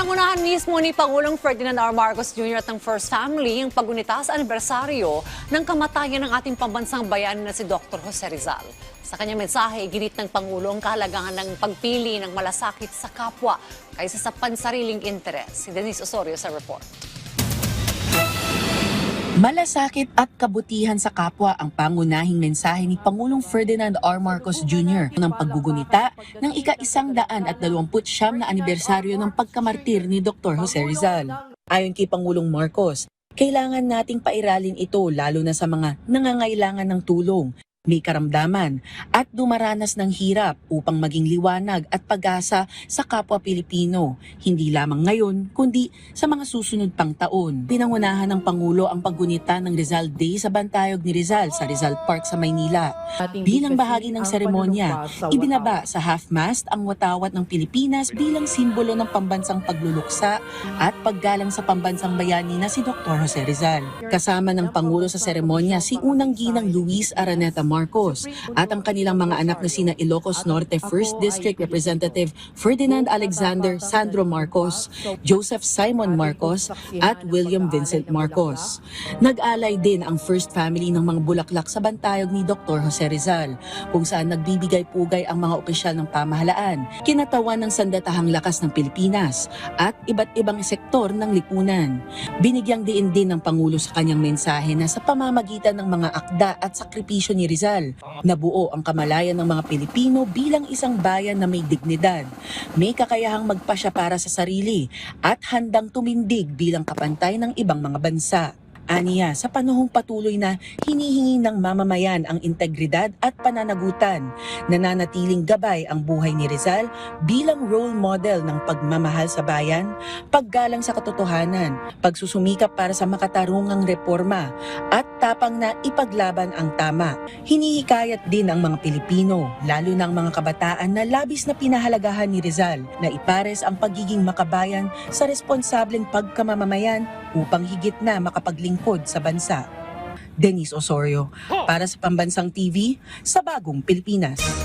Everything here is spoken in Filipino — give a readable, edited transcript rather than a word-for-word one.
Pinangunahan mismo ni Pangulong Ferdinand R. Marcos Jr. at ng First Family ang pagunita sa anibersaryo ng kamatayan ng ating pambansang bayani na si Dr. Jose Rizal. Sa kanyang mensahe, ginit ng Pangulo ang kahalagahan ng pagpili ng malasakit sa kapwa kaysa sa pansariling interes. Si Denise Osorio sa report. Malasakit at kabutihan sa kapwa ang pangunahing mensahe ni Pangulong Ferdinand R. Marcos Jr. ng paggugunita ng ika-129 na anibersaryo ng pagkamartir ni Dr. Jose Rizal. Ayon kay Pangulong Marcos, kailangan nating pairalin ito lalo na sa mga nangangailangan ng tulong, may karamdaman at dumaranas ng hirap upang maging liwanag at pag-asa sa kapwa Pilipino, hindi lamang ngayon kundi sa mga susunod pang taon. Pinangunahan ng Pangulo ang paggunita ng Rizal Day sa Bantayog ni Rizal sa Rizal Park sa Maynila. Bilang bahagi ng seremonya, ibinaba sa half-mast ang watawat ng Pilipinas bilang simbolo ng pambansang pagluluksa at paggalang sa pambansang bayani na si Dr. Jose Rizal. Kasama ng Pangulo sa seremonya si Unang Ginang Luis Araneta Marcos at ang kanilang mga anak na sina Ilocos Norte 1st District Representative Ferdinand Alexander Sandro Marcos, Joseph Simon Marcos at William Vincent Marcos. Nag-alay din ang First Family ng mga bulaklak sa bantayog ni Dr. Jose Rizal, kung saan nagbibigay-pugay ang mga opisyal ng pamahalaan, kinatawan ng sandatahang lakas ng Pilipinas at iba't ibang sektor ng lipunan. Binigyang diin din ng Pangulo sa kanyang mensahe na sa pamamagitan ng mga akda at sakripisyo ni Rizal, nabuo ang kamalayan ng mga Pilipino bilang isang bayan na may dignidad, may kakayahang magpasya para sa sarili at handang tumindig bilang kapantay ng ibang mga bansa. Aniya, sa panahong patuloy na hinihingi ng mamamayan ang integridad at pananagutan, nananatiling gabay ang buhay ni Rizal bilang role model ng pagmamahal sa bayan, paggalang sa katotohanan, pagsusumikap para sa makatarungang reforma, at tapang na ipaglaban ang tama. Hinihikayat din ang mga Pilipino, lalo na ang mga kabataan na labis na pinahalagahan ni Rizal na ipares ang pagiging makabayan sa responsableng pagkamamamayan upang higit na makapaglingkod sa bansa. Denise Osorio, para sa Pambansang TV, sa Bagong Pilipinas.